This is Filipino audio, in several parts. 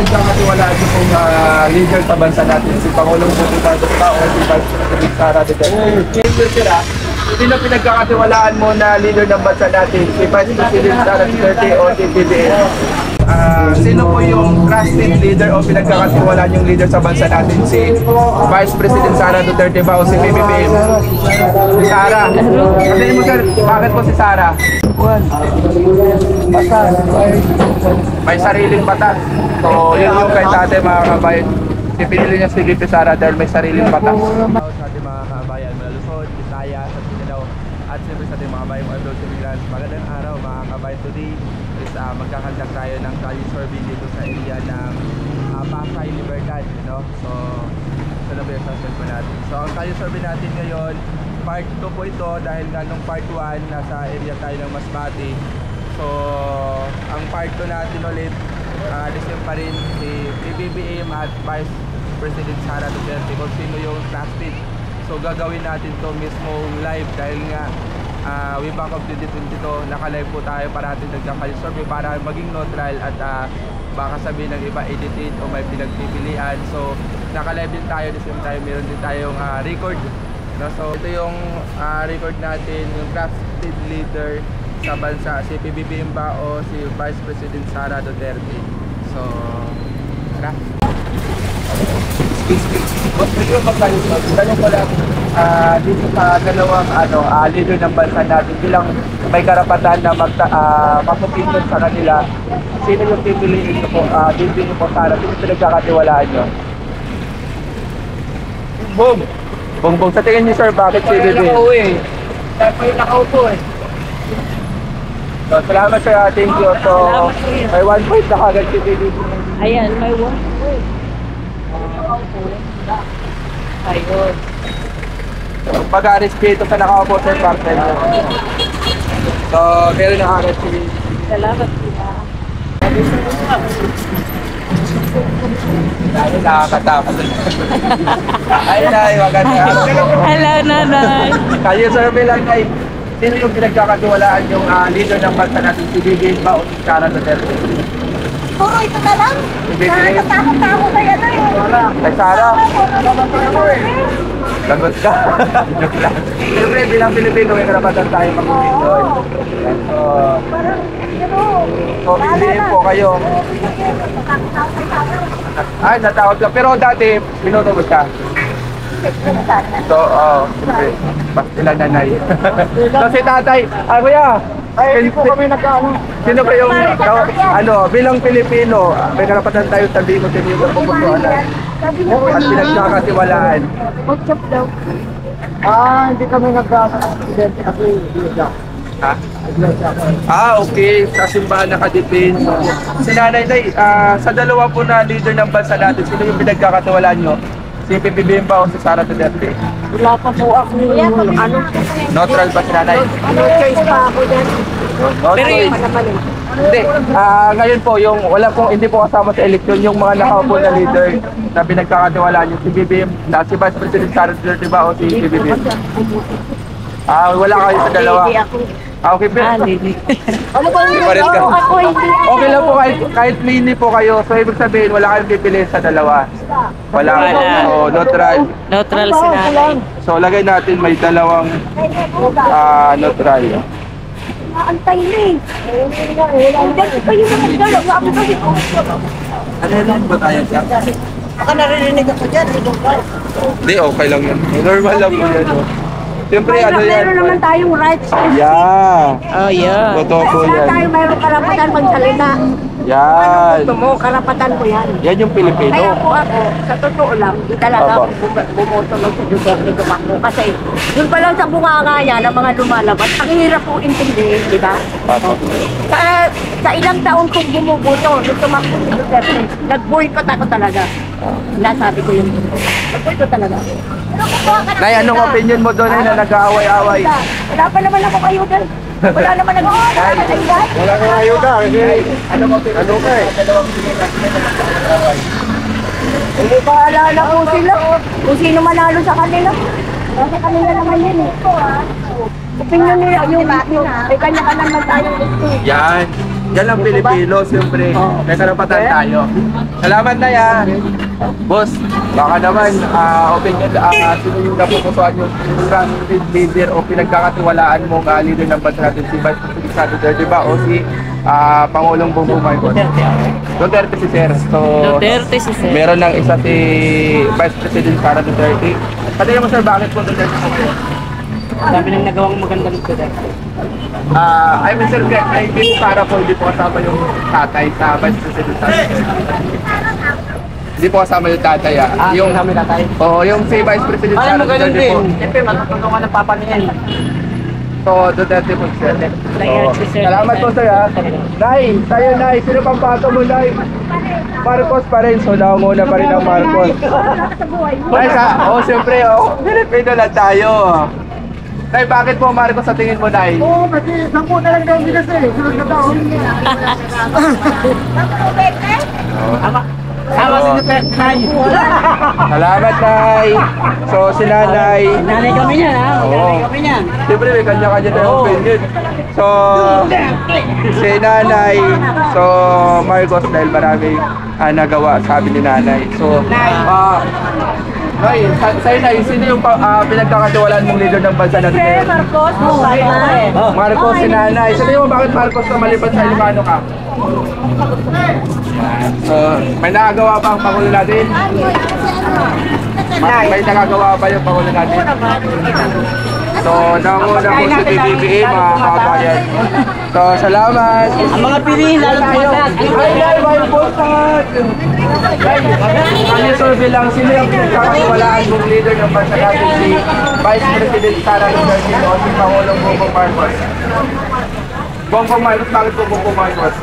pinagkakatiwalaan niyo pong leader sa bansa natin, si Pangulong Bongbong Marcos o si Vice President Sara Duterte? Sino pinagkakatiwalaan mo na leader ng bansa natin? Si Vice President Sara Duterte o si BBM? Sino po yung trusted leader o pinagkakatiwalaan yung leader sa bansa natin? Si Vice President Sara Duterte ba o si BBM? Si Sara. Kasi mo sir, bakit po si Sara? Batas. May sariling batas. So yun yung kay tate mga kabayan. Pinili niya si VP Sara dahil may sariling batas. Sa ating mga kabayan, mula Luzon, Visayas, at Mindanao, at siyempre sa ating mga kabayan mga abroad immigrants. Magandang araw mga kabayan. Today is magkakandak tayo ng Calle survey dito sa area ng Pasay Libertad, no? So na ba yung sasal po natin? So ang Calle survey natin ngayon, part 2 po ito dahil nga nung part 1 nasa area tayo ng Masbate. So ang part 2 natin ulit, the same pa rin si BBM at Vice President Sara Duterte kung sino yung trusted. So gagawin natin to mismo live dahil nga way back of 2022 naka-live po tayo parating nagka-Calle survey para maging neutral at baka sabihin ng iba edited o may pinagpipilian. So naka-live din tayo, the same time meron din tayong record, no? So ito yung record natin, yung trusted leader sa bansa, si BBM ba o si Vice President Sara Duterte. So tara. Tanong ko lang, dito sa dalawang leader ng bansa natin, bilang may karapatan na mag-opinion sa kanila, sino yung pipiliin nyo po? Dito po Sara, sino pinagkakatiwalaan nyo? Boom! Bongbong, sa tingin niyo sir, bakit si BBM? Nakaupo eh. So, salamat sir, thank you. So, may 1 point na kagad si BBM. Ayan, may 1 point. Ayun. Pag-respeto sa nakaupo sir, partner nyo. So, meron na kagad si BBM. Salamat sila. Dahil nakakatakot. Ay, Nay, maganda. Hello, nanay. Kayo survey lang, Nay. Sino yung pinagkakatiwalaan yung leader ng bansa natin, si BBM ba o si Sara Duterte? Oo, ito na lang. Nakatakot-takot na yan eh. Kay Sara? Lagot ka. Siyempre, bilang Pilipino, may karapatan tayo mag-opinion. So, BBM po kayo. Ay, natakot lang. Pero dati, binutubos ka. So, siyempre, mas sila nanay. So, si tatay, kuya, hindi po kami nagkaano. Sino ba yung, bilang Pilipino, may karapatan tayo sabihin mo sino yung pupusuan at pinagkakatiwalaan. Mag-chop daw. Hindi kami nagkakaksidente kasi ha? Okay. Sa simbahan nakadipin. Si Nanay Nay, sa dalawa po na leader ng bansa natin, sino yung pinagkakatiwalaan nyo? Si BBM ba o si Sara Duterte? Wala pa po ako. Neutral ba si Nanay? Choice pa ako dyan. Hindi. Ngayon po, hindi po kasama sa eleksyon yung mga nakaupo na leader na pinagkakatiwalaan nyo. Si BBM, si Vice President Sara Duterte ba o si BBM? Wala kayo sa dalawa. Okay, pero Ano ba yung ako hindi. okay lang po kahit mini po kayo. So ibig sabihin wala kayong pipiliin sa dalawa. Wala. So neutral. Neutral si nanay. So lagay natin may dalawang neutral. Antay na eh. Hindi pa yung mga galaw. Ako kasi Ano ba tayo siya? baka naririnig ako dyan. Hindi, okay lang yan. Normal lang po yan. Siyempre, yan. Meron naman tayong rights. Yeah. Oh, yeah. Totoo po Kaya yan. tayo mayroong karapatan magsalita. Yan. Gusto mo, karapatan ko yan. Yan yung Pilipino. Kaya po ako, sa totoo lang, di talaga Opo. ako bumoto ng si Duterte tumakbo. Kasi yun pa lang sa bunganga niya ng mga lumalabas, ang hirap po intindihin, di ba? Pato. Sa ilang taon kong bumubuto, nung tumakbo si Duterte, nag-boycott ako talaga. Nasabi ko yun. Nag-boycott talaga. Nay, anong opinion mo doon na nag-aaway-aaway? Wala pa naman ako kayo dyan. Wala naman nag-aaway. Wala kang ayuda kasi anong opinion mo ka eh? Hindi pa alala ko sila. Kung sino manalo sa kanila. Kasi kanila naman yun eh. Opinion nila, yung may kanya-kanya naman tayong gusto. Yan. Yan lang Pilipino, siyempre. May karapatan tayo. Salamat na yan. Boss, baka naman, opinion, sino yung napupusuan yung trusted leader o pinagkakatiwalaan mo leader ng bansa natin, si Vice President Sara Duterte ba o si Pangulong Bongbong Marcos? Duterte si Sir. So, Duterte si Sir. meron ng isa si Vice President Sara Duterte. Pati mo sir, bakit po Duterte po kayo? Dami nang nagawang maganda ng Duterte. I mean sir, I think para po hindi po kasama yung tatay sa Vice President Sara Duterte. Hindi po kasama yung tatay Yung kami tatay. Oo, yung si Vice President Ay, Sara magaling Duterte din. po. Siyempre, matutulungan ng papa niya. So, Duterte po sir. Ayan, si Sir. Salamat po sir ha. Nay, tayo Nay, sino pang pato mo Nay? Marcos pa rin, so naunguna pa rin ang Marcos. Nay, siyempre, Pilipino lang tayo. Nay, bakit po Marcos sa tingin mo Nay? Oo, kasi 10 na lang daw bigas eh. Sunod na taon. Tama si Duterte. Salamat Nay. So, si Nanay. Nanay kami niyan ha. Oo. Nanay kami niyan. Siyempre may kanya-kanya tayong opinion. So, si Nanay, so Marcos dahil marami nagawa, sabi ni Nanay. So, Nay, sa'yo Nay, sino yung pinagkakatiwalaan mong leader ng bansa natin ngayon? Marcos, Marcos, si Nanay. Sabi mo bakit Marcos na malipat sa Ilocano ka? So, may nakagawa pa ang Pangulo natin? May nakagawa pa yung Pangulo natin? So, nanguna po si PBBM, mga kabayan. So, salamat. Ang mga piliin, lalo Tayo. Ay, may postat! Kami survey lang, sino yung pinagkakatiwalaan mong leader ng bansa natin, si Vice President Sara Duterte o si Pangulong Bongbong Marcos? Bongbong Marcos, bakit po Bongbong Marcos?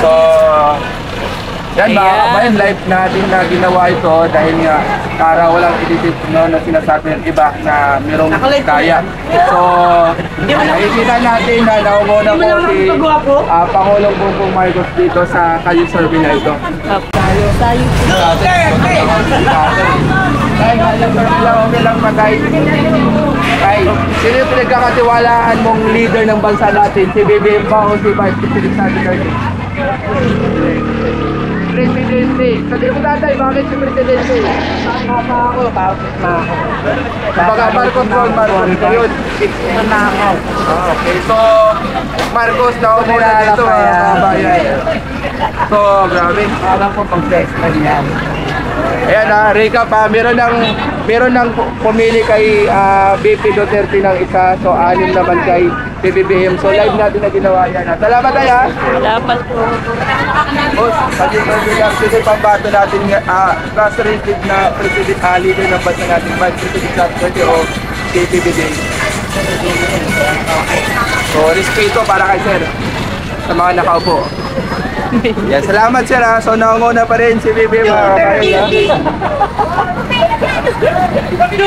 So, yan mga kabayan, live natin na ginawa ito dahil nga para walang edit na sinasabi ng iba na mayroong kaya. So, nakikita natin na naunguna po si Pangulong Bongbong Marcos dito sa Kalye survey na ito. Okay lang patay. Ay, sino yung pinagkakatiwalaan mong leader ng bansa natin? Si BBM ba o si Vice President Sara Duterte? Presidente. Sabi mo tatay, bakit si Presidente? Baga Marcos Ron, Marcos. Ngayon, okay, so Marcos na ako muna dito mga kabayan. So, grabe. Parang po complex na yan. Ayan recap meron ng pumili kay BP Duterte ng isa, so 6 naman kay PBBM. So live natin na ginawa yan. Salamat tayo ha. Dapat po. Boss, pati sino pambato natin trusted na president leader ng bansa natin, Vice President Sara Duterte o si PBBM. So respeto para kay sir sa mga nakaupo. Yan, salamat sir ha. So naunguna pa rin si BBM mga kabayan. So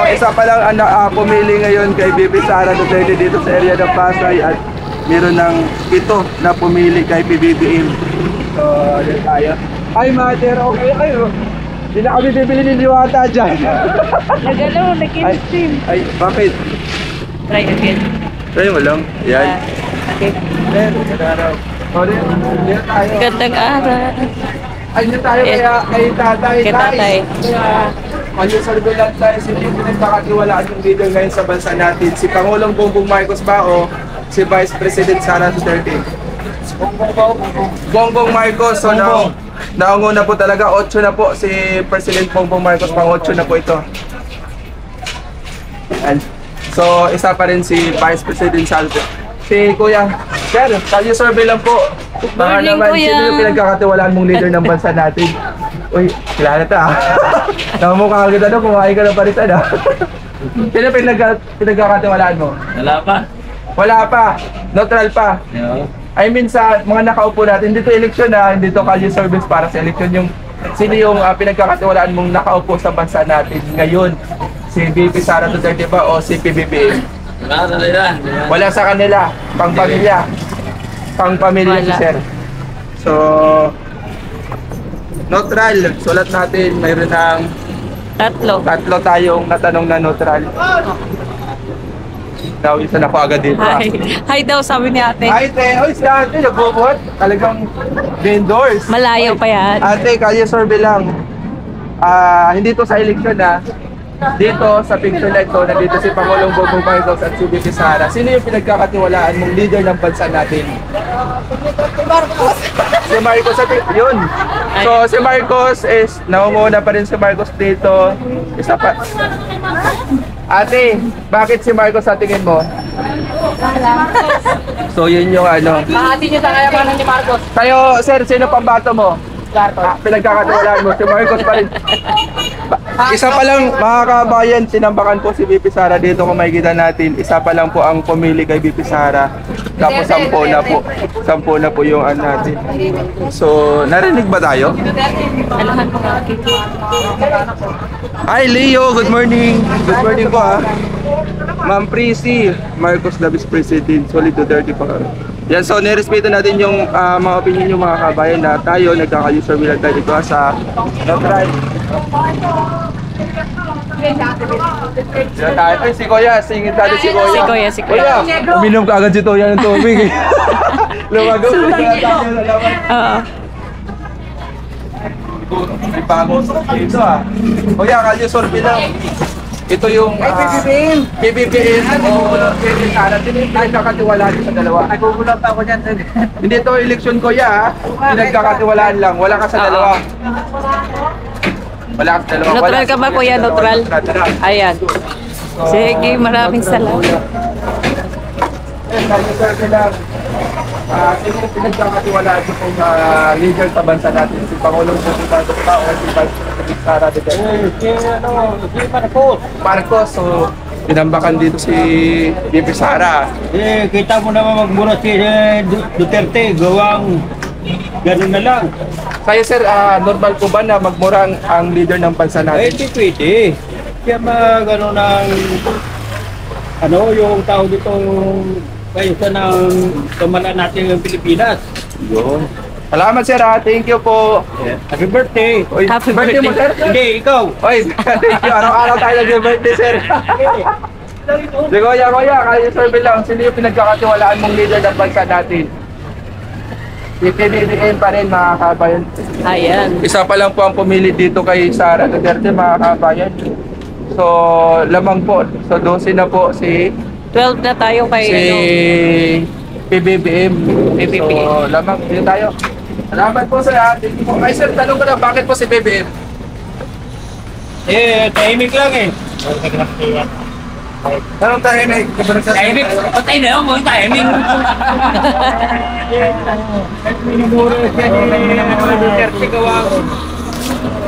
isa pa lang pumili ngayon kay BP Sara Duterte dito sa area ng Pasay at meron ng 7 na pumili kay PBBM. So yan tayo. Ay mother, okay kayo. Hindi na kami bibili ni Liwata dyan. Nagalaw, nag-in-stream. Ay, bakit? Try again. Try mo lang. Yan. Okay. Sorry, yan tayo. Gandang araw. Ayun tayo kay tatay. Kay tatay. Kaya survey lang tayo, sino yung pinagkakatiwalaan yung leader ngayon sa bansa natin? Si Pangulong Bongbong Marcos ba o si Vice President Sara Duterte? Bongbong Marcos. So naunguna po talaga, 8 na po si President Bongbong Marcos, pang 8 na po ito. Yan. So isa pa rin si Vice President Sara Duterte. Si Kuya, sir, kalye survey lang po. Baka Morning, naman, Kuya. sino yung pinagkakatiwalaan mong leader ng bansa natin? Uy, kilala ta ah. Namumukha kita na, kumain ka ng parisan ah. Sino pinagkakatiwalaan mo? Wala pa. Wala pa, neutral pa. I mean sa mga nakaupo natin, hindi to eleksyon ah, hindi to kalye service para sa eleksyon. Yung, sino yung pinagkakatiwalaan mong nakaupo sa bansa natin ngayon? Si BP Sara Duterte ba o si PBBM? Wala sa kanila, pang pamilya. Pang pamilya si sir. So, neutral. Sulat natin, mayroon ng 3. 3 tayong natanong na neutral. Nawisan ako agad dito. Hi. Hi daw, sabi ni ate. Ay, te. Oy, si ate, nagbubuhat. Talagang vendors. Malayo pa yan. Ate, kalye survey lang. Hindi to sa eleksyon na. Dito sa picture na ito, nandito si Pangulong Bongbong Marcos at si VP Sara. Sino yung pinagkakatiwalaan mong leader ng bansa natin? Si Marcos. Yun. So, si Marcos is, namumuna pa rin si Marcos dito. Isa pa. Ate, bakit si Marcos sa tingin mo? So, yun yung ano. Mahati niyo sa kayamanan ni Marcos. Kayo, sir, sino pang bato mo? Pinagkakatiwalaan mo, si Marcos pa rin. Isa pa lang, mga kabayan, sinambakan po si VP Sara dito kung makikita natin. Isa pa lang po ang pumili kay VP Sara. Tapos 10 na po. 10 na po yung ano natin. So, narinig ba tayo? Alahan ko nga. Hi Leo, good morning. Good morning po Ma'am Prissy, Marcos na Vice President, Solid Duterte pa kami. Yan, so nirespeto natin yung mga opinion yung mga kabayan na tayo, nagkaka-user lang tayo dito sa neutral. Sino tayo? Ay, si Kuya, singit natin si Kuya. Si Kuya. Uminom ka agad si Toya ng tubig eh. Lumagaw na tayo sa laban. Oo. May bagong dito Kuya, kalye sorbe lang. Ito yung PBBM o VP Sara. Sino yung pinagkakatiwalaan sa dalawa? Nagugulat ako dyan. Hindi ito eleksyon Kuya Pinagkakatiwalaan lang. Wala ka sa dalawa. Wala ka sa dalawa. Neutral ka ba, Kuya? Neutral? Ayan. Sige, maraming salamat. Kalye sorbe lang. Sino yung pinagkakatiwalaan sa kung leader sa bansa natin? Si Pangulong Bongbong Marcos pa o si VP Sara Duterte? Si Marcos. Marcos, so pinambakan dito si VP Sara. Kita mo naman magmura si Duterte. Gawang ganun na lang. Kaya sir, normal po ba na magmura ang leader ng bansa Ay, natin? hindi pwede. Kaya magano ng yung tao dito kaysa ng tumala natin yung Pilipinas. Yun. Salamat sir thank you po. Happy birthday! Oy, Happy birthday mo sir? Hindi, ikaw! Oy, thank you. Araw-araw tayo nag-birthday sir. Di kuya, kaya survey lang. Sino yung pinagkakatiwalaan mong leader ng bansa natin? Si PBBM pa rin mga kabayan. Ayan. Isa pa lang po ang pumili dito kay Sara Duterte mga kabayan. So, lamang po. So, 12 na po si 12 na tayo kay PBBM. So, lamang dito tayo. Salamat po sir Thank you po. Ay sir, tanong ko lang, bakit po si PBBM? Tahimik lang eh. Anong tahimik? Tahimik? Patay na yun mo, tahimik. Minumura siya ni Duterte gawang.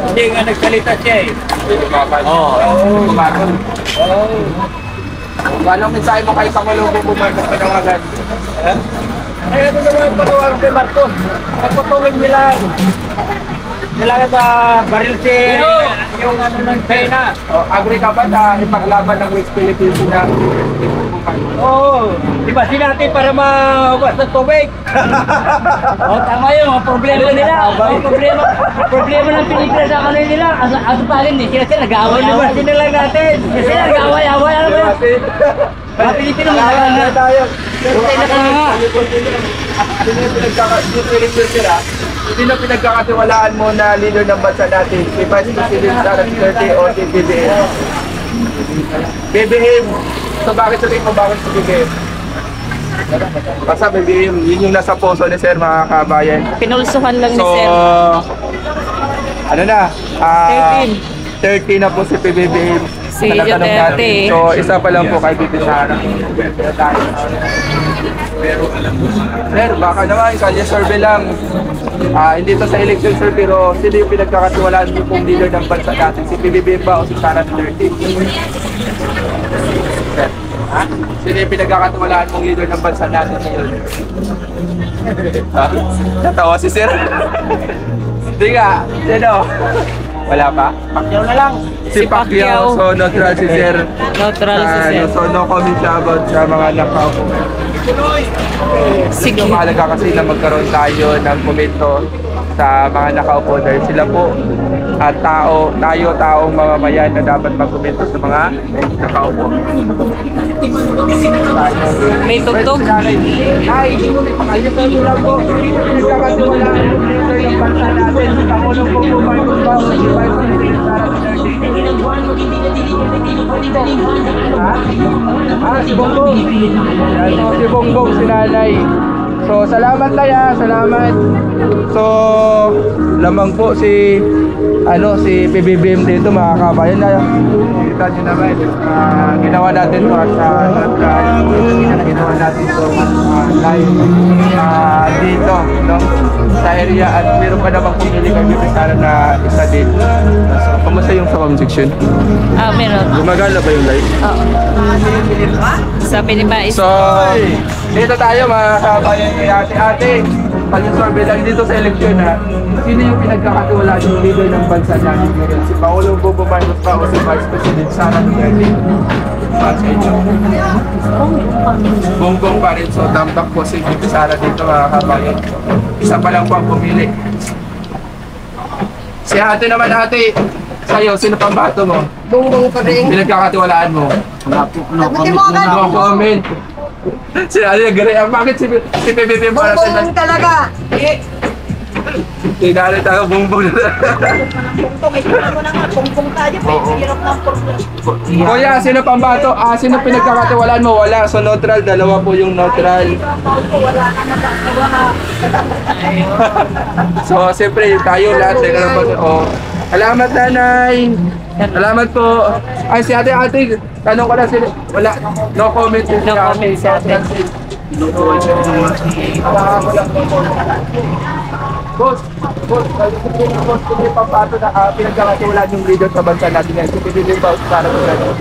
Hindi nga nagsalita siya eh. Kumaron. Anong mensahe mo kay Pangulong Bongbong Marcos panawagan? Ay, ano naman yung panawagan kay Marcos? Pagpapawin nila. Kailangan sa baril si yung ano ng China. Agree ka ba na ipaglaban ng West Philippines na? Oo. Diba sinati para maubas ng tubig? Tama yun. Ang problema nila. Ang problema ng Pilipinas sa kanila nila. Aso pa rin eh. Sila nag-aaway naman. Sila lang natin. Sila nag-aaway-aaway. Ano ba yun? Mga Pilipino Salamat tayo. Utay na ka nga. Sino pinagkakatiwalaan mo na leader ng bansa natin? Si Vice President Sara Duterte o si BBM? BBM! So bakit sabihin mo bakit si BBM? Basta BBM, yun yung nasa puso ni Sir mga kabayan. Pinulsuhan lang ni So, Sir. ano na? 13 na po si PBBM. Si Sa natanong Duterte. natin. So, isa pa lang po kay VP Sara. Sir, baka naman, kalye survey lang. Hindi to sa election sir, pero sino yung pinagkakatiwalaan niyo pong leader ng bansa natin? Si PBBM ba o si Sara Duterte? Sir, sino yung pinagkakatiwalaan mong leader ng bansa natin ngayon? Natawa si sir. Hindi nga, sino? Wala pa? Pacquiao na lang. Si Pacquiao, so neutral si sir. Neutral si Sir. So no comment siya about sa mga nakaupo. Sige. Yung mahalaga kasi na magkaroon tayo ng komento sa mga nakaupo dahil sila po at taong mamamayan na dapat magkomento sa mga nakaupo. May tugtog. Ay, ayun lang po. Pinagkakatiwalaan yung bansa natin. Pangulong po po Marcos Bao, si Vice President Sara Duterte. Si Bongbong. Yan po, si Bongbong, si nanay. So, salamat Laya, salamat. So, lamang po si PBBM dito, mga kabayan na kita nyo naman. Ginawa natin to sa ginawa natin to live dito, no? Sa area, at meron pa namang pumili kami sana na isa din. So, kamusta yung sa comment section? Meron. Gumagala ba yung live? Oo. Sabi ni Mais. So, dito tayo mga kabayan kay ate. Pag-survey lang dito sa eleksyon ha. Sino yung pinagkakatiwalaan yung leader ng bansa natin ngayon? Si Pangulong Bongbong Marcos ba o si Vice President Sara Duterte? Para sa inyo. Bongbong pa rin. So, tambak po si Sara dito mga kabayan. Isa pa lang po ang pumili. Si ate naman ate. Sa'yo, sino pang bato mo? Bongbong pa rin. Pinagkakatiwalaan mo? No comment. Si Ali gari bakit si PBB para sa Bongbong talaga. Tinali tayo bongbong na. Bongbong, ito mo na nga. Bongbong tayo. Hirap ng problem. Kuya, sino pang bato? Sino pinagkakatiwalaan mo? Wala. So neutral, dalawa po yung neutral. Wala na nagkakawa. So siyempre tayo lahat salamat nanay. Salamat po. Ay si ate, tanong ko lang sila. Wala. No comment. No comment si ate. Boss, kung yung pampato na pinagkakatiwalaan yung leader sa bansa natin ngayon, si PBB ba para sa ganyan?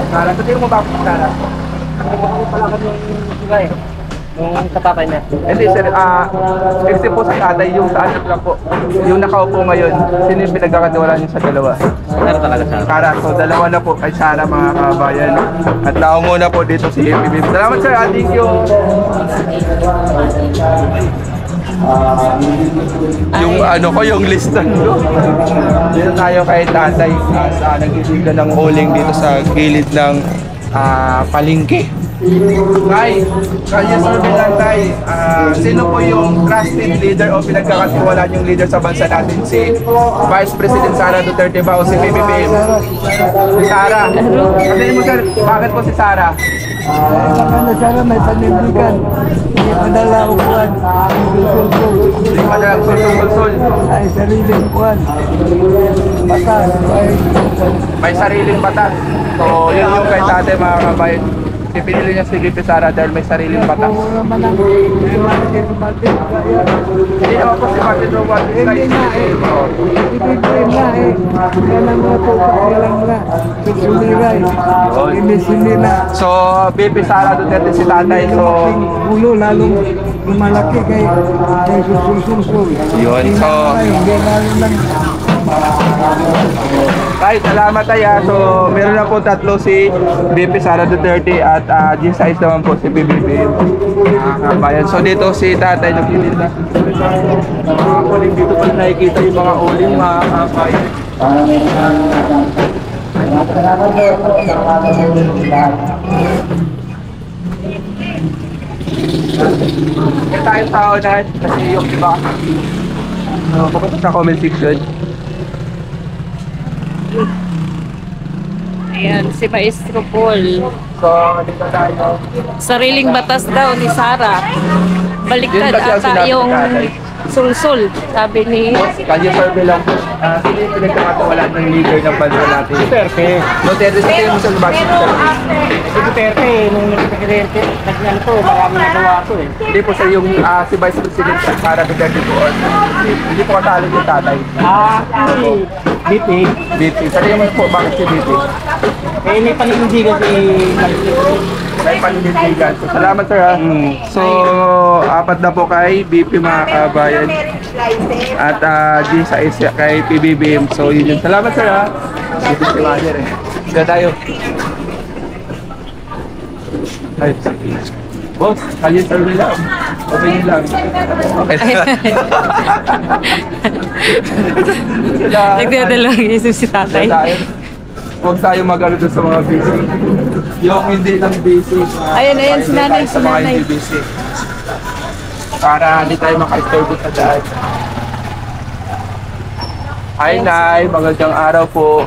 Para, sa tingin mo ba ako Sara? Pala kami yung kapatay na. Hindi sir, 50 po sa tatay, yung sa anak lang po. Yung nakaupo ngayon, sino yung pinagkakatiwalaan niyo sa dalawa? Sara talaga Sara. Sara, so dalawa na po kay Sara mga kabayan. At naunguna po dito si PBB. Salamat sir, thank you. Yung listan ko. Dito tayo kay tatay sa nagtitigan ng uling dito sa gilid ng palengke. Tay, kanya survey lang tay, sino po yung trusted leader o pinagkakatiwalaan yung leader sa bansa natin? Si Vice President Sara Duterte ba o si PBBM? Si Sara. Kasi mo sir, bakit po si Sara? Maganda sana may panindigan. Hindi madala upuan. Hindi madalang sul-sul-sul. Ay, sariling upuan. Batas. May sariling batas. So, yun yung kay tatay mga kabayan. Pinili niya si VP Sara dahil may sariling batas. Oo naman ang Martin Martin. Hindi naman po si Martin Romualdez Hindi na eh. Ibigay na eh. Kailang na po. Kailang na. Susuliray. Inisili na. So, VP Sara Duterte si tatay. So, Ulo lalong lumalaki kay susul-susul. yun. So, Hindi lalo lang. Ay, salamat tayo. So, meron na po tatlo si VP Sara Duterte at G6 naman po si PBB. Kabayan. So, dito si tatay nagtitinda. Mga uling dito pala nakikita yung mga uling mga kabayan. Kaya tayo sa unahan kasi yung iba. Pupunta sa comment section. Ayan, si Maestro Paul. So, dito tayo. Sariling batas daw ni Sara. Baliktad Yun ba siya ata sinabi yung ni tatay? sul-sul. Sabi ni... Kanya survey lang po. Sino yung pinagkakatiwalaan ng leader ng bansa natin? Duterte. Duterte, sa tingin mo sa bakit Duterte? Si Duterte, nung nagpresidente, nagnan to, marami nagawa to eh. Hindi po sa yung si Vice President Sara Duterte po. Hindi po kasali yung tatay. BP. BP. Sa tingin mo po, bakit si BP? May panindigan si May panindigan. So, salamat sir ha. So, apat na po kay BP mga kabayan. At G6 kay PBBM. So, yun yun. Salamat sir ha. Dito si Manager eh. Dito tayo. Ay, boss, kaya survey lang. Sabihin lang. Okay. Nagdadalawang isip si tatay. Huwag tayo mag-ano doon sa mga busy. Yung hindi lang busy. Ayan, si nanay, Sa mga hindi busy. Para hindi tayo maka-istorbo sa daan. Hi, Nay. Magandang araw po.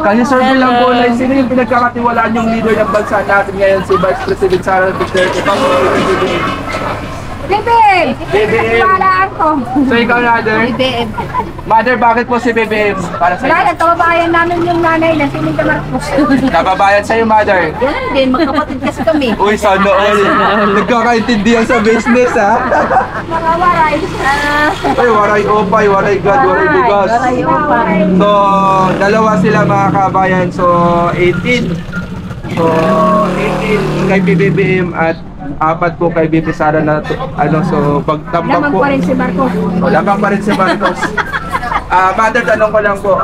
Kasi survey lang po, Nay. Sino yung pinagkakatiwalaan yung leader ng bansa natin ngayon? Si Vice President Sara Duterte. BBM! BBM. Palaan ko. So, ikaw, Mother? BBM. Mother, bakit po si BBM? Para sa Wala na, kababayan namin yung nanay na si Linda Marcos. Kababayan sa'yo, Mother. Yan din, magkapatid kasi kami. Uy, sana all. Nagkakaintindihan sa business, ha? Mga waray. Ay, waray opay, waray God, waray bugas. Waray opay. So, dalawa sila mga kabayan. So, 18. So, 18 kay PBBM at 4 po kay BP Sara na so pagtambak Lamang po. pa rin si Marcos. Lamang pa rin si Marcos. Mother, tanong ko lang po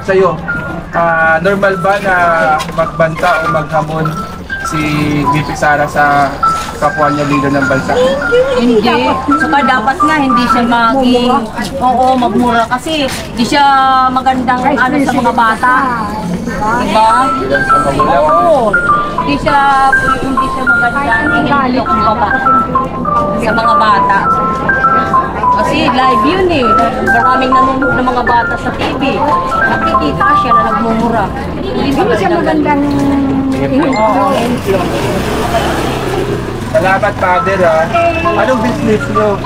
sa iyo. Normal ba na magbanta o maghamon si BP Sara sa kapwa niya leader ng bansa? Hindi. Saka dapat nga hindi siya magmura kasi hindi siya magandang sa mga bata. Diba? Oo. Hindi siya magandang sa mga bata. Kasi live yun eh. Maraming nanonood ng mga bata sa TV. Nakikita siya na nagmumura. Hindi siya magandang Salamat, Father, ha. Anong business nyo?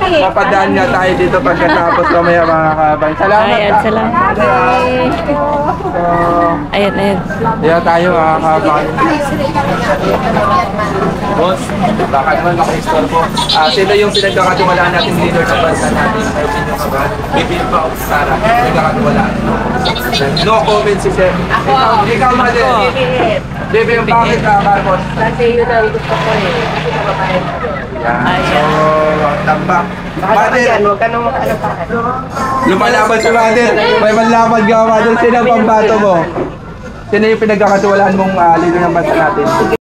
Papadaan nga tayo dito pagkatapos mamaya mga kabay. Salamat. Ayan, salamat. Father, ha. So, Ayan. Ayan tayo mga kabay. Boss, baka naman maka-istorbo. Sino yung pinagkakatiwalaan natin leader sa bansa natin? Sa opinion ka ba? BBM ba o Sara? Pinagkakatiwalaan. No comment si Sir. Ikaw, Mother. BBM, bakit Marcos? Kasi yun ang gusto ko eh. Yan. So, tambak. Mother, lumalaban si Mother. May manlaban ka, Mother. Sino ang pambato mo? Sino yung pinagkakatiwalaan mong leader ng bansa natin?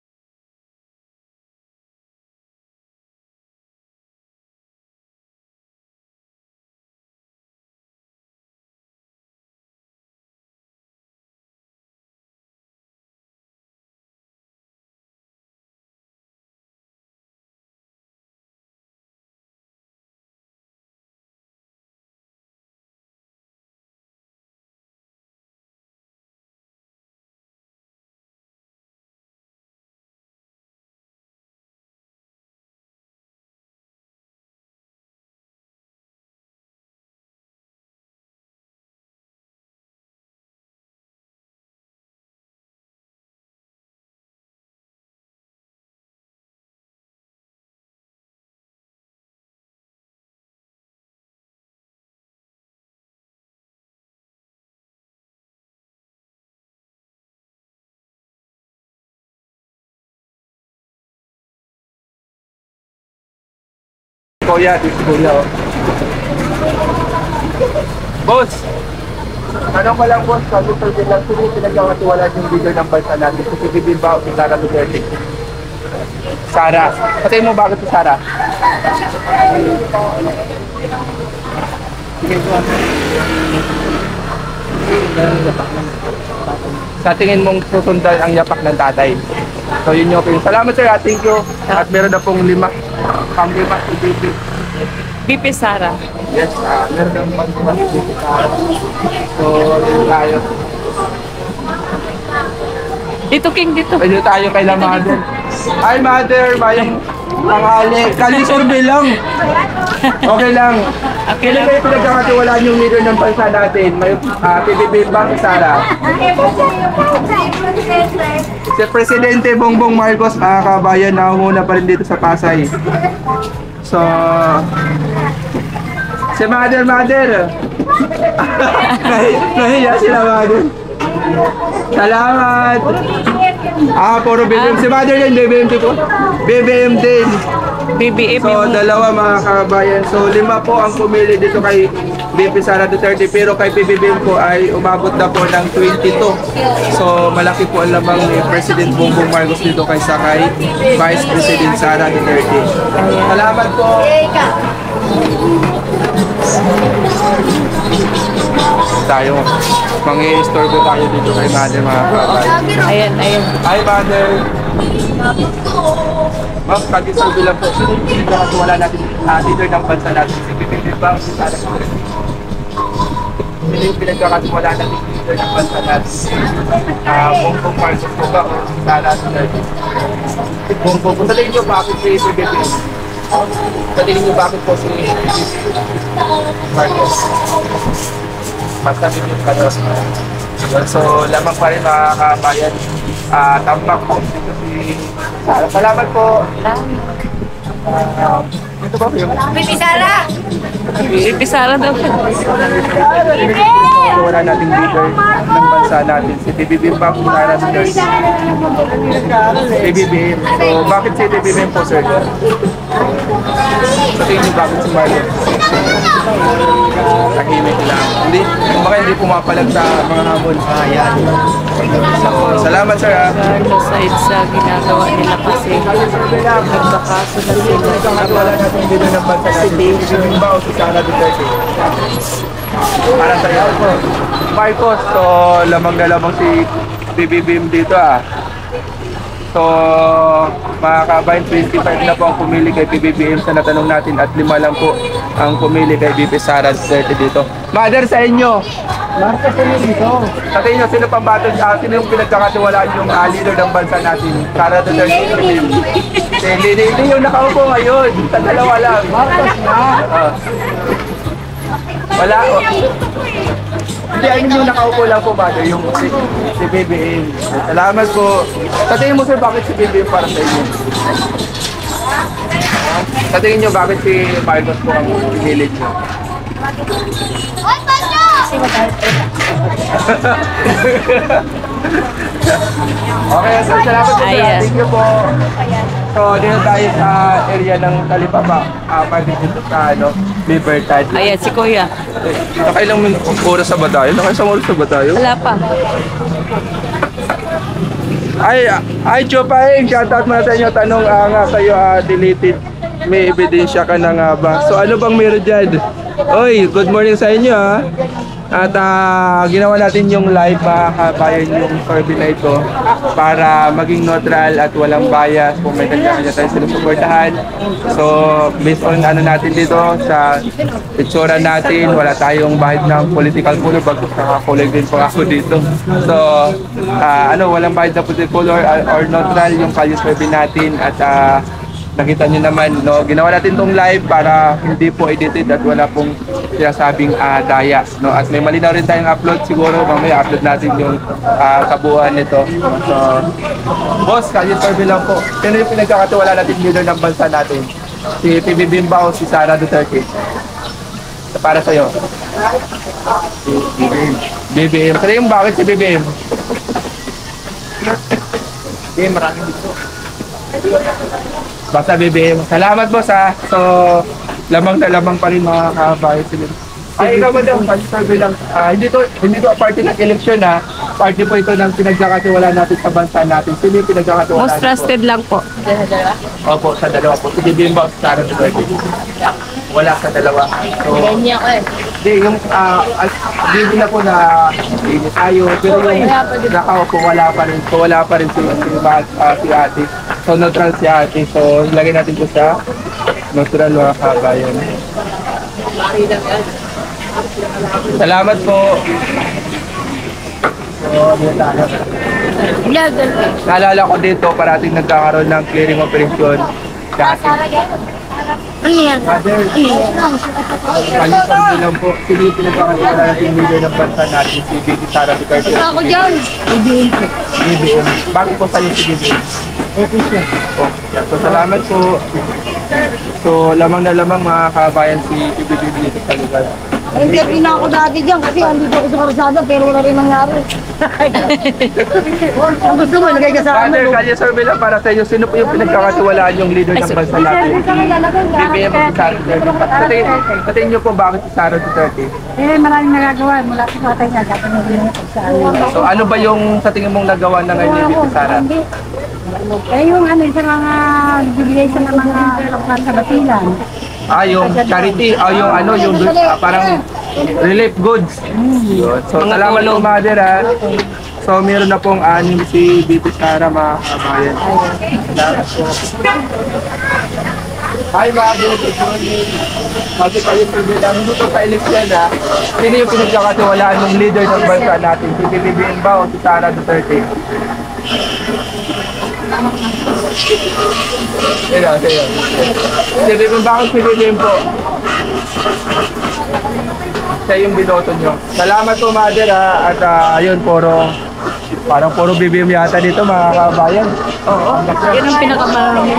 Kuya, this kuya. Boss, tanong ko lang boss, sabi lang, sino yung pinagkakatiwalaan yung leader ng bansa natin? Si BBM ba o si Sara Duterte? Sara. Patay mo bakit si Sara? Sa tingin mong susundan ang yapak ng tatay. So yun yung opinion. Salamat sir, thank you. At meron na pong 5 si BP. BP Sara. Yes, meron na pang 5 si BP Sara. So yun tayo. Dito, King, dito. Pwede tayo kay La Mother. Hi Mother, mayong tanghali. Kali-survey lang. Okay lang. Okay Sino lang. kayo pinagkakatiwalaan yung leader ng bansa natin? May PBB ba si Sara? Si Presidente Bongbong Marcos, mga kabayan, nakunguna pa rin dito sa Pasay. So, si Mother. Nahiya sila, Mother. Salamat. Puro BBM. Si Mother din, BBM din po. BBM din. BBM So, yung... dalawa mga kabayan. So, 5 po ang pumili dito kay BP Sara Duterte, pero kay PBBM po ay umabot na po ng 22. So, malaki po ang lamang ni President Bongbong Marcos dito kaysa kay Vice President Sara Duterte. Salamat po. Tayo, mangi-store po tayo dito kay Mother mga kabayan. Ayan, ayan. Hi, Mother. Ma'am, kag-isalbi lang po. Kasi wala natin leader ng bansa natin. Si PBBM ba? Si Sara Duterte. Sino yung pinagkakatiwala natin leader ng bansa natin? Bongbong Marcos po ba? O si Sara Duterte? Bongbong po. Sa tingin nyo bakit si PBBM? Sa tingin nyo bakit po si Marcos? Basta PBBM ka doon. So, lamang pa rin mga kabayan. Tampak po dito si Sara. Salamat po. Ito ba yung Bibi Sara! BP Sara daw. wala nating leader ng bansa natin? Si PBBM ba kung Sara Duterte? PBBM. So, bakit si PBBM po, sir? Sa tingin niyo bakit si Marlon? Tahimik lang. Hindi, baka hindi pumapalag sa mga hamon. Yan. So, salamat, sir. Aside sa ginagawa nila kasi nagkakaso na sila. Wala natin dito ng bansa natin. Si PBBM ba o si Sara Duterte? Para sa'yo po. Marcos, so lamang na lamang si PBBM dito So, mga kabayan, 25 na po ang pumili kay PBBM sa natanong natin at 5 lang po ang pumili kay BP Sara Duterte dito. Mother, sa inyo! Marcos sino dito? Sa tingin nyo, sino pang battle, sino yung pinagkakatiwalaan yung leader ng bansa natin? Sara Duterte. Hindi yung nakaupo ngayon. Sa dalawa lang. Marcos na. Wala. Hindi, ayun yung nakaupo lang po, mother, yung si BBM. Salamat po. Sa tingin mo, sir, bakit si BBM para sa inyo? Sa tingin nyo, bakit si Marcos po ang pinili nyo? Okay, so salamat po, sir. Ayan. Thank you po. So, dito tayo sa area ng Talipapa. Pwede dito sa Libertad. Ayan, si Kuya. Nakailang oras sa ba tayo? Nakailang oras sa ba tayo? Wala pa. Ay, Chopay, shoutout muna sa inyo. Tanong nga kayo, deleted. May ebidensya ka na nga ba? So, ano bang meron dyan? Oy, good morning sa inyo At ginawa natin yung live mga kabayan yung survey na ito para maging neutral at walang bias kung may kanya-kanya tayo sinusuportahan. So, based on ano natin dito sa itsura natin, wala tayong bahid ng political color, bagkus nakakulay din po ako dito. So, walang bahid ng political color or neutral yung value survey natin at nakita nyo naman, ginawa natin tong live para hindi po edited at wala pong sinasabing daya. At may malinaw rin tayong upload, siguro mamaya upload natin yung kabuuan nito. So, boss, kayo survey lang po. Sino yung pinagkakatiwala natin leader ng bansa natin? Si PBBM ba o si Sara Duterte? Para sa'yo? Si BBM. Pero yung bakit si BBM? Maraming dito. Basta BBM. Salamat boss So, lamang na lamang pa rin mga kabayan sila. Ay, ikaw ba daw? Sabi lang. Hindi to party ng eleksyon Party po ito ng pinagkakatiwala natin sa bansa natin. Sino yung pinagkakatiwala? Most trusted lang po. Opo, sa dalawa po. Si BBM ba o si Sara Duterte? Wala sa dalawa. So, hindi, yung hindi na po na hindi tayo. Pero yung nakaupo, wala pa rin. So, wala pa rin si ate. So, neutral si ate. So, ilagay natin po sa neutral mga kabayan. Salamat po. So, naalala ko dito, parating nagkakaroon ng clearing operation. Dati. Mother, palitan lang po. Sino yung pinagkakatiwala natin leader ng bansa natin, si BP Sara Duterte? Ako dyan! BBM. Bakit po sa'yo si BBM? Okay. So, salamat po. So, lamang na lamang mga kabayan si BBM dito sa lugar. Interview na ako dati dyan kasi andito ako sa karsada pero wala rin nangyari. Ang gusto mo, lagay ka sa Father, kanya survey lang para sa inyo. Sino po yung pinagkakatiwalaan yung leader ng bansa natin? BBM o si Sara Duterte? Sa tingin niyo po bakit si Sara Duterte? Eh, maraming nagagawa mula sa patay niya. Dapat na din sa So ano ba yung sa tingin mong nagawa na ngayon ni BP Sara? Eh, yung ano, sa mga bibigay sa mga kapatid sa batilan. Ah, yung charity, yung ano, yung parang relief goods. Yun. So, salamat po, Mother, ha. So, meron na pong anim si BP Sara, mga kabayan. Salamat po. Hi, Mother. Good morning. Mother, kayo po bilang dito sa eleksyon, ha. Sino yung pinagkakatiwalaan ng leader ng bansa natin? Si BBM ba o si Sara Duterte? Sige. Si BBM, bakit si BBM po? Siya yung binoto nyo. Salamat po, Mother, ha. At ayun, parang puro BBM yata dito, mga kabayan. Oo. Yan ang pinakamarami.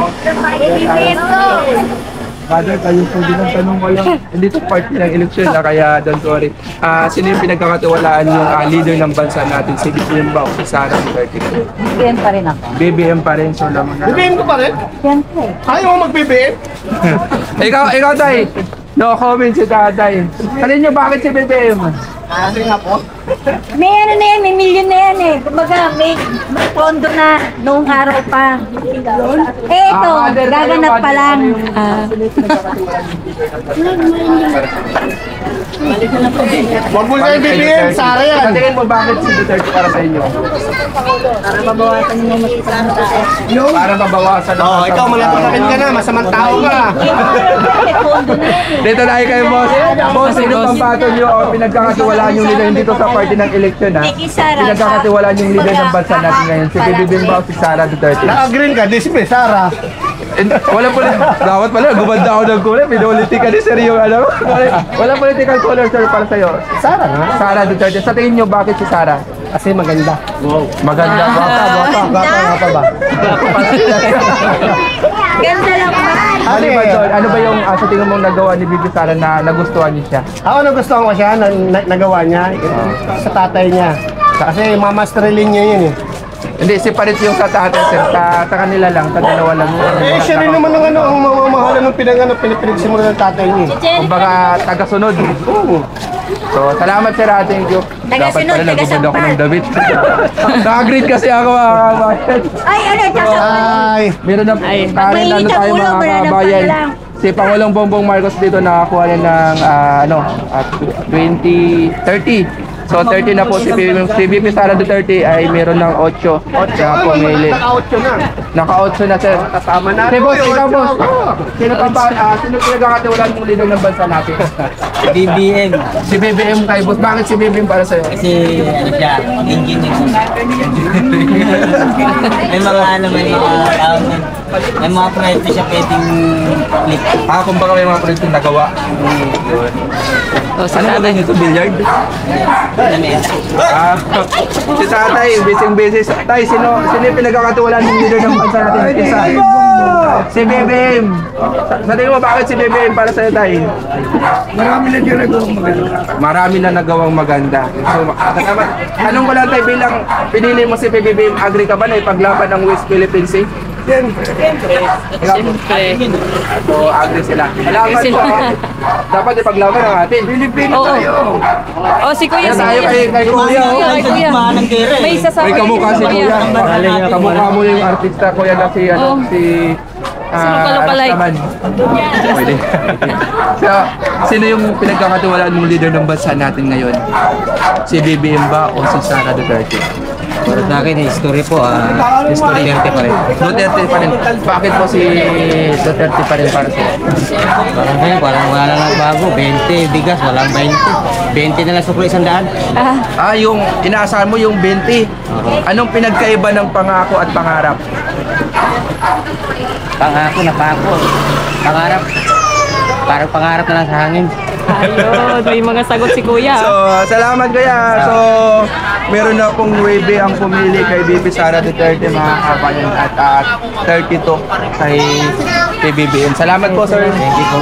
Mother, kayo po din ang tanong ko lang. Hindi to part ng eleksyon na kaya don't worry. Sino yung pinagkakatiwalaan yung leader ng bansa natin? Si BBM ba o si Sara Duterte? Bigyan pa rin ako. BBM pa rin, so naman na. BBM ko pa rin? Siyempre. Ayaw mo mag-BBM? ikaw, Tay. No comment si Tatay. Sabihin nyo bakit si BBM? Kasi nga po. May ano na yan, may million na yan eh. Kumbaga, may pondo na noong araw pa. Eh, ito, gaganap pa lang. Wag mo na yung BBM, Sara yan. Sa tingin mo bakit si Duterte para sa inyo? Para mabawasan yung masisang tao. Para mabawasan ang Oh, ikaw malapit ka na, masamang tao ka. May pondo na yan eh. Dito tayo kay Boss. Boss, sino pang bato nyo o pinagkakatiwalaan yung leader dito sa party ng eleksyon, ha? Pinagkakatiwalaan yung leader ng bansa natin ngayon. Si BBM ba o si Sara Duterte? Naka-green ka, display, Sara. Wala dapat pala, gumanda ako ng kulay. Pinoliti ka ni sir yung ano. Wala political color, sir, para sa'yo. Sara nga. Sara Duterte. Sa tingin nyo, bakit si Sara? Kasi maganda. Maganda. Gwapa ba? Ganda lang ba? Ano ba doon? Ano ba yung sa tingin mong nagawa ni Bibi Sara na nagustuhan niyo siya? Ako nagustuhan ko siya, nagawa niya, sa tatay niya. Kasi mamasterilin niya yun eh. Hindi, separate yung sa tatay, sir. Sa kanila lang, sa dalawa lang. Eh, siya rin naman ang mamamahalan ng pinagsimula ng tatay niya. Kumbaga, taga-sunod. So, salamat sir, thank you. Dapat pala nagubad ako ng damit. Naka-greet kasi ako, mga kabayan. Ay, ano, tsaka. Ay, Meron na kanin na tayo, mga kabayan. Si Pangulong Bongbong Marcos dito nakakuha niya ng 2030. So 30 na po si BP Sara Duterte ay meron ng 8 na pumili. naka-8 na. Naka-8 na sir. Kasama na. Si boss, ikaw boss. Sino pa ba? Sino pinagkakatiwalaan mong leader ng bansa natin? BBM. Si BBM kay boss. Bakit si BBM para sa'yo? Kasi ano siya, engineer. May mga ano man yung tawag nun. May mga proyekto siya pwedeng click. Kumbaga may mga proyektong nagawa. Yun. O, si Ano ba tatay. nito? Billiard? Si tatay, busy-busy. Tay, sino yung pinagkakatiwalaan ng leader ng bansa natin? Isa. Si BBM. Sa tingin mo, bakit si BBM para sa'yo, tay? Marami na nagawang maganda. So, tanong ko lang tayo bilang pinili mo si BBM, agree ka ba na ipaglaban ng West Philippine Sea? Siyempre. So, agree sila. Alaman po, dapat ipaglaban ng atin. Pilipino Oo. tayo. O, si Kuya. Kaya tayo kay Kuya. Kay Kuya. May isasabi May kamukha si Kuya. Kamukha mo yung artista Kuya na si Sino ka lookalike? Rastaman. Pwede. So, sino yung pinagkakatiwalaan mong leader ng bansa natin ngayon? Si BBM ba o si Sara Duterte? Para sa akin, history po, history Duterte pa rin. Duterte pa rin. Bakit po si Duterte pa rin para sa'yo? Parang ngayon, parang wala lang bago. 20, bigas, walang 20. 20 na lang sukli 100. Yung inaasahan mo yung 20. Anong pinagkaiba ng pangako at pangarap? Pangako na pako. Pangarap. Parang pangarap na lang sa hangin. Ayun, may mga sagot si Kuya. So, salamat Kuya. So, meron na pong webe ang pumili kay BP Sara Duterte, mga kabayan, at 32 kay BBM. Salamat po, sir. Thank you po.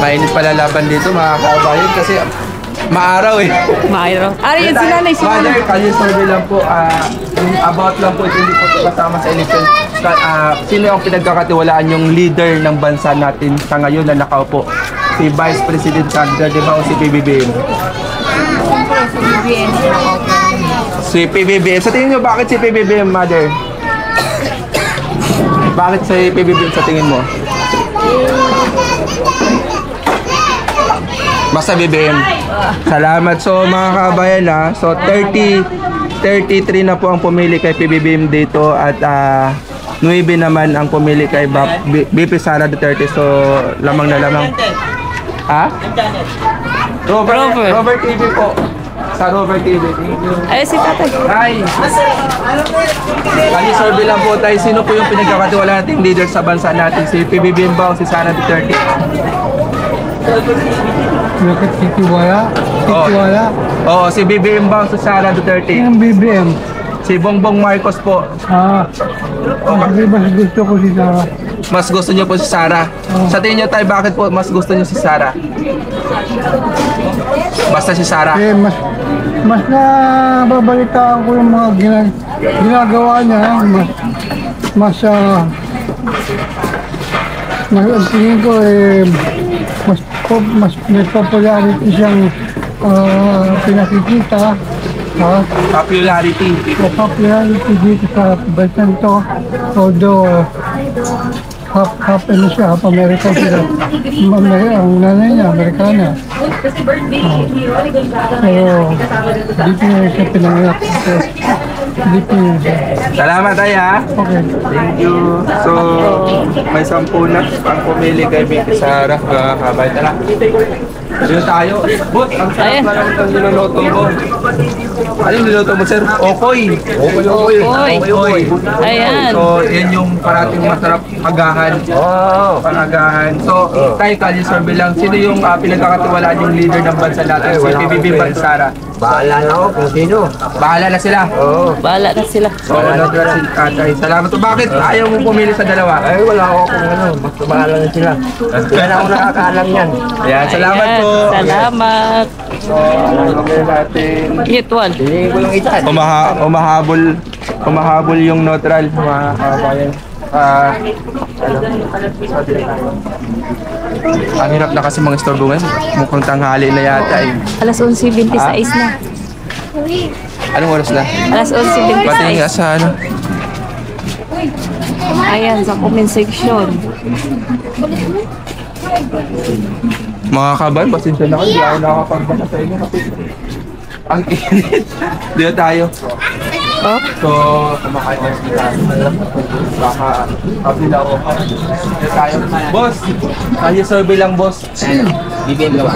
Mainit pala laban dito mga kabayan kasi maaraw eh. Mayroon. Ari, yun si nanay, si Mother, nanay. kali survey lang po, yung about lang po, hindi po ito kasama sa election. Sino yung pinagkakatiwalaan yung leader ng bansa natin sa ngayon na nakaupo? Si Vice President Sandra, di ba, o si PBBM? Si PBBM. Sa tingin nyo, bakit si PBBM, Mother? Bakit si PBBM sa tingin mo? Basta BBM. Salamat. So mga kabayan so 33 na po ang pumili kay PBBM dito at 9 naman ang pumili kay BP Sara Duterte. So lamang na lamang. Ha? Robert TV po. Sa Robert TV. Ay, si tatay. Hi! Kali survey lang po tayo. Sino po yung pinagkakatiwala nating leader sa bansa natin? Si PBBM ba o si Sara Duterte? Bakit titiwala? Titiwala? Oo, si BBM ba o si Sara Duterte? Yung BBM. Si Bongbong Marcos po. Kasi mas gusto ko si Sarah. Mas gusto niyo po si Sara. Sa tingin niyo tayo, bakit po mas gusto niyo si Sara? Basta si Sara. Eh, mas nababalitaan ko yung mga ginagawa niya. Mas ang tingin ko mas may popularity siyang pinakikita. Popularity. Popularity dito sa bansan to. Although half American sila. Ang nanay niya, Amerikana. Pero dito na siya pinanganak. Dito na siya. Salamat tayo ha. Okay. Thank you. So, may 10 na ang pumili kay BP Sara. Kabay, tara. Dito tayo. Bot, ang sarap na naman ang niluluto mo. Ano yung niluto mo, sir? Okoy. Okoy. Ayan. So, yan yung parating masarap agahan. Panagahan. So, tayo kali survey lang. Sino yung pinagkakatiwalaan yung leader ng bansa natin? Si PBBM Sara. Bahala na ako kung sino. Bahala na sila. Bahala na sila. So, si Tatay. Salamat. So, bakit ayaw mo pumili sa dalawa? Ay, wala ako kung ano. Basta bahala na sila. Kaya na ako nakakaalam yan. Ayan, salamat Ayan, po. salamat. So, ano natin? Gitwan. Hindi ko yung itan. Umahabol yung neutral, mga kabayan. Ang hirap na kasi mga istorbo ngayon. Mukhang tanghali na yata eh. Alas 11:26 na. Anong oras na? Alas Pati nga 11:26. sa ano? Ayan, sa comment section. Mga kabayan, pasensya na kayo. Hindi ako nakakapagbasa sa inyo kasi ang init. Dito tayo. Oh, So, kumakain na sila. Baka kapila ko. Dito tayo. Boss, kaya survey lang, boss. BBM ka ba?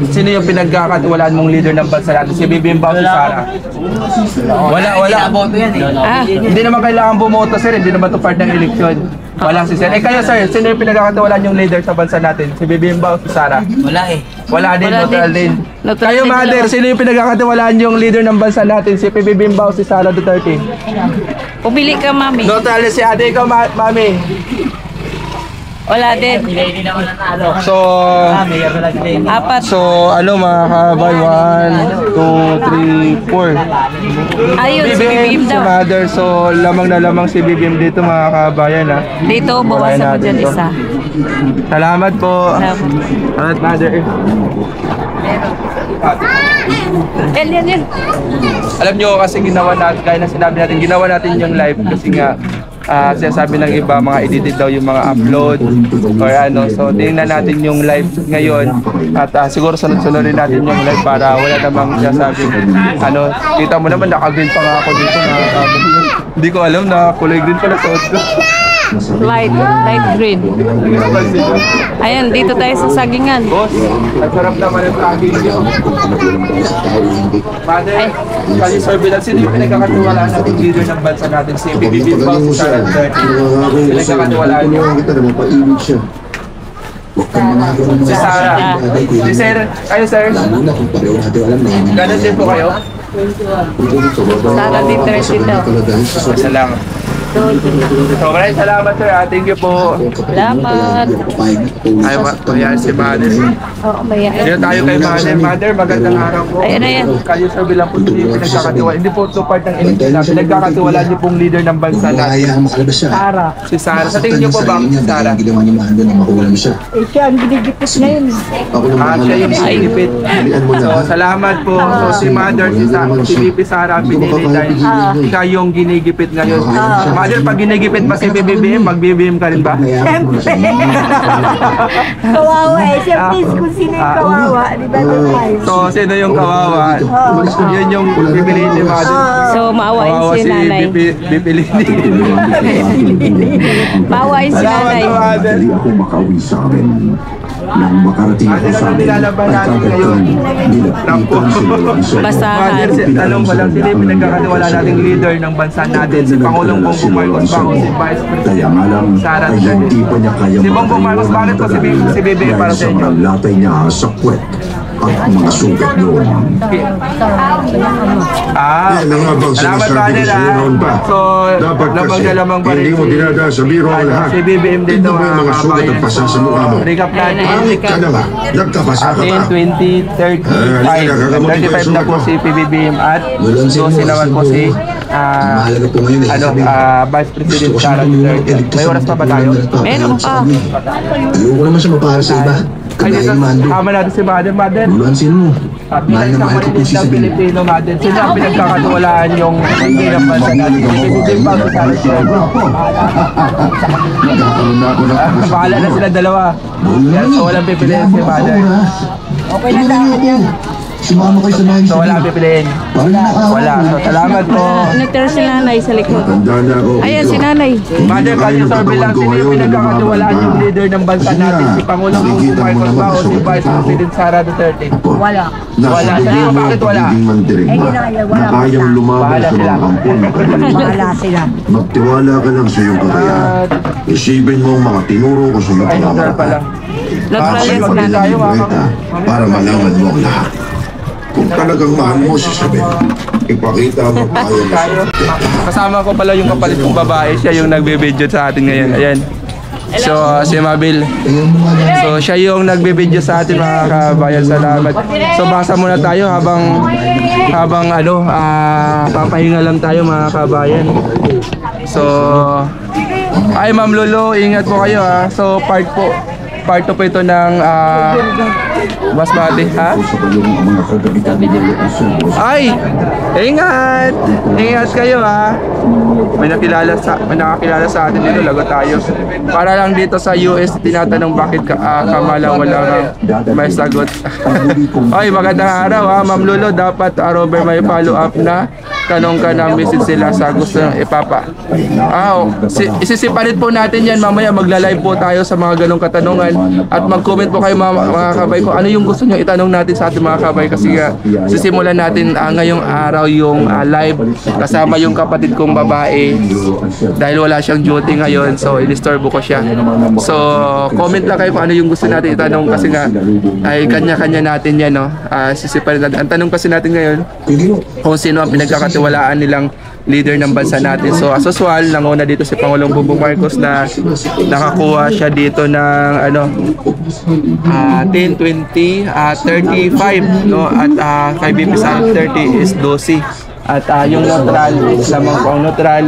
Sino yung pinagkakatiwalaan mong leader ng bansa natin? Si BBM ba o si Sara? Wala. Boto yan eh. Hindi naman kailangan bumoto, sir. Hindi naman to part ng eleksyon. Wala si sir. Eh kayo, sir, sino yung pinagkakatiwalaan yung leader sa bansa natin? Si BBM ba o si Sara? Wala eh. Wala din, Wala neutral din. din. Neutral Kayo, din mother, dalawa. sino yung pinagkakatiwalaan yung leader ng bansa natin? Si PBBM ba o si Sara Duterte? pumili ka, mami. Neutral si ate, ikaw, mami. Wala din. Hindi naman nanalo. So, Mayor na lang din. Apat. ano mga kabay? 1, 2, 3, 4. Ayun, si BBM, BBM si daw. mother. So, lamang na lamang si BBM dito mga kabayan ha. Dito, bawasan mo dyan isa. Salamat po. Salamat. Salamat, mother. Yan. Alam nyo kasi ginawa natin, gaya na sinabi natin, ginawa natin yung live kasi nga sinasabi ng iba, mga edited daw yung mga upload or ano. So, tingnan natin yung live ngayon at siguro sunod-sunod rin natin yung live para wala namang sinasabi. Ano, kita mo naman, naka-green pa nga ako dito. Hindi ko alam na kulay green pala suot ko. Light green. Hindi ko napansin ko. Ayan, dito tayo sa sagingan. Boss, ang sarap naman yung saging nyo. Mother, kasi survey lang, sino yung pinagkakatiwalaan natin leader ng bansa natin? Si PBBM ba o si Sara Duterte? Pinagkakatiwalaan nyo? Si Sara. Si Sir, kayo sir? Ganun din po kayo? Sara Duterte daw. Isa lang. likod. So maraming salamat sir. Thank you po. Salamat. Ay, yan si Mother. Oo, maya. Dito tayo kay Mother. Mother, magandang araw po. Ayan na yan. Kayo sir bilang po hindi pinagkakatiwala. Hindi po ito part ng NHA. Pinagkakatiwala niyo pong leader ng bansa natin. Sara. Si Sarah. Sa tingin niyo po ba si Sarah? Eh, siya ang binigipit ngayon. Siya yung pinipit. So, salamat po. So, si Mother, si VP Sara pinili dahil siya yung ginigipit ngayon. Mother, pag ginigipit pa si BBM, mag-BBM ka rin ba? Siyempre. Kawawa eh. Siyempre, kung sino yung kawawa, di ba tayo? So, sino yung kawawa? Yun yung pipiliin ni Mother. So, maawain Kawawa si si nanay. VP Lini. Maawain si Salamat nanay. po, Mother. Dali ako makauwi sa amin. Nang makarating ako Ano sa ang amin, nilalaban natin ngayon? Naku. Basahan. Mother, tanong ko lang, sino yung pinagkakatiwala nating leader ng bansa natin? Si Pangulong Bongbong Marcos ba o si Vice Kaya President nga lang, Sara ay Duterte? hindi pa niya kaya Si Bongbong Marcos, bakit po si BBM para sa inyo? Dahil sa latay niya sa kwet at mga sugat doon. Ah, Yan ang nga bang salamat sinasabi Mother ko sa'yo noon pa. So, Dapat lamang kasi, na lamang pa rin hindi mo dinadaan sa biro ang lahat. Si BBM dito Tignan mo yung mga sugat at pasa sa mukha mo. Recap natin. Pangit ka na nga, nagkapasa ka Atin, pa. 20, 35 na po si PBBM at 12 naman po si Vice President Sara Duterte. May oras pa ba tayo? Meron pa. Ayoko naman siya mapahal sa iba. Ay, Kagaya dito, ni Mando. tama natin si Mother. Bulansin mo. Bilang isang Mahal ko malinis si ng Sabine. Pilipino, Mother, sino ang pinagkakatuwalaan yung hindi ng bansa natin? Si PBBM pa o Sara Duterte? Nagkakaroon na ako ng Bahala na sila dalawa. Yan, so walang pipiliin si Mother. Okay na dapat yan. Sumama kayo sa bahay So wala ang pipiliin. Wala. So salamat po. Natira si nanay sa likod. Tanda na ako. Ayan si nanay. Mother, kayo survey lang, sino yung pinagkakatiwalaan yung leader ng bansa natin? Si Pangulong Bongbong Marcos ba o si Vice President Sara Duterte? Wala. Wala. Sabi mo, bakit wala? Na kayang lumaban Bahala sa sila. mga kampon. Bahala sila. Magtiwala ka lang sa iyong kakayahan. Isipin mo ang mga tinuro ko sa iyo Ay, neutral pa lang. Natural yan si Pag nanay. tayo, para malaman mo ang lahat. Kung talagang mahal mo si Sabine, ipakita mo kaya mo tayo. siya. Kasama ko pala yung kapalit kong babae. Siya yung nagbe-video sa atin ngayon. Ayan. So, si Mabil. So, siya yung nagbe-video sa atin mga kabayan. Salamat. So, basa muna tayo habang papahinga lang tayo mga kabayan. So, ay Ma'am Lolo, ingat po kayo ha. So, part 2 po ito ng Basmati, ha? Ay! Ingat! Ingat kayo, ha? May nakakilala sa atin dito, lagot tayo. Para lang dito sa US, tinatanong bakit Kamala wala may sagot. Ay, magandang araw, ha? Ma'am Lolo, dapat Robert may follow up na. Tanong ka ng message sila sa gusto ng ipapa. Isisipalit po natin yan mamaya, magla-live po tayo sa mga ganong katanungan at mag-comment po kayo mga kabay ko ano yung gusto nyo itanong natin sa ating mga kabay kasi sisimulan natin ngayong araw yung live kasama yung kapatid kong babae dahil wala siyang duty ngayon, so inistorbo ko siya. So comment lang kayo kung ano yung gusto natin itanong kasi nga ay kanya-kanya natin yan, no? Sisipalit natin. Ang tanong kasi natin ngayon kung sino ang pinagkakatiwalaan nilang leader ng bansa natin. So as usual, nanguna dito si Pangulong Bongbong Marcos na nakakuha siya dito ng 10, 20, 35, no? At kay BP Sara 30 is 12. At yung neutral is lamang po ang neutral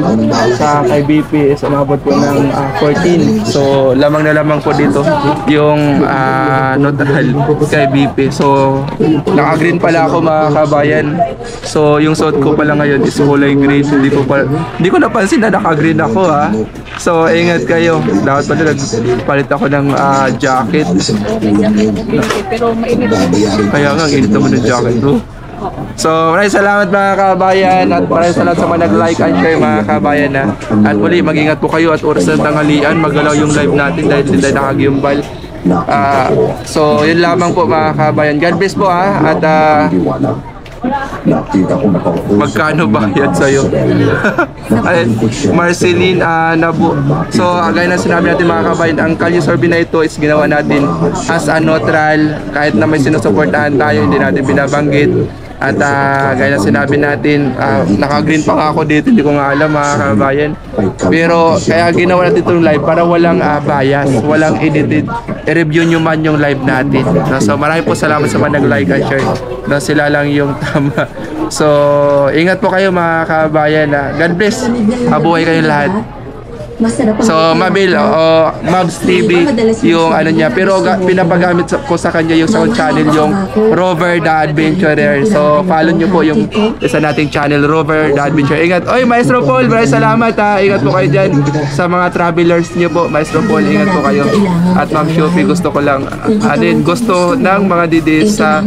sa kay BP is umabot po ng 14. So lamang na lamang po dito yung neutral kay BP. So naka-green pala ako mga kabayan. So yung suot ko pala ngayon is kulay green. Hindi ko napansin na naka-green ako, ha. So ingat kayo. Dapat pala nagpalit ako ng jacket. Kaya nga init naman ng jacket ko. So maraming salamat mga kabayan at maraming salamat sa mga nag-like and share mga kabayan na. At muli mag-ingat po kayo at oras ng tanghalian magalaw yung live natin dahil hindi nakagimbal. So yun lamang po mga kabayan. God bless po, ha. At magkano bayad sa'yo? Marceline Nabu. So gaya na sinabi natin mga kabayan, ang Kalye survey na ito is ginawa natin as a neutral. Kahit na may sinusuportahan tayo, hindi natin binabanggit. At gaya na sinabi natin, naka-green pa nga ako dito, hindi ko nga alam mga kabayan. Pero kaya ginawa natin itong live para walang bias, walang edited. I-review nyo man yung live natin. No? So maraming po salamat sa mga nag-like and share. No, sila lang yung tama. So ingat po kayo mga kabayan. God bless. Mabuhay kayong lahat. So Mabil o Mabs TV yung ano niya, pero pinapagamit ko sa kanya yung sound channel, yung Rover the Adventurer. So follow niyo po yung isa nating channel, Rover the Adventurer. Ingat. Oy Maestro Paul, maraming salamat ha. Ingat po kayo dyan sa mga travelers niyo po. Maestro Paul, ingat po kayo. At Ma'am Shopee, gusto ko lang gusto ng mga didis sa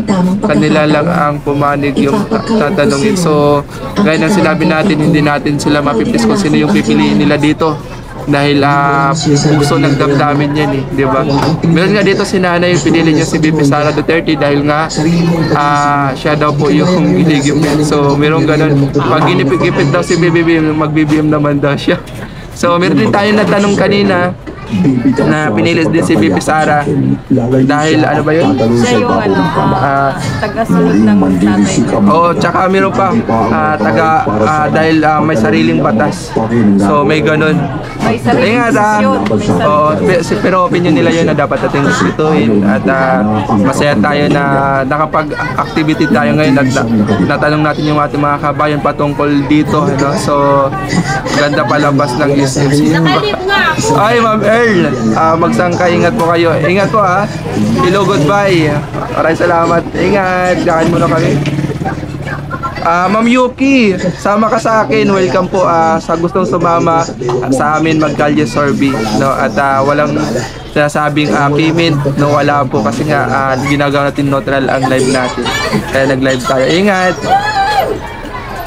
kanila lang ang pumanig yung tatanungin. So gaya ng sinabi natin, hindi natin sila mapipis kung sino yung pipiliin nila dito. Dahil puso ng damdamin yan eh, di ba? Meron nga dito si nanay, pinili niya si BP Sara Duterte dahil nga siya daw po yung giligipin. So meron ganun, pag ginipit-gipit daw si BBM, mag-BBM naman daw siya. So meron din tayo natanong kanina na pinili din si BP Sara dahil ano ba yun? Siya yung taga-sunod ng tatay. Oo, tsaka meron pa dahil may sariling batas. So may ganun. May sariling desisyon. Pero opinion nila yun na dapat natin respetuhin. At masaya tayo na nakapag-activity tayo ngayon at natanong natin yung ating mga kabayan patungkol dito. Ano? So ganda palabas ng SMC. Ay Ma'am Earl, magsangka, ingat po kayo. Ingat po ha. Hello, goodbye. Maraming salamat. Ingat. Daan muna kami. Ma'am Yuki, sama ka sa akin. Welcome po sa gustong sumama sa amin mag-Kalye Sorby. No? At walang sinasabing payment. No, wala po kasi nga ginagawa natin neutral ang live natin. Kaya nag-live tayo. Ingat.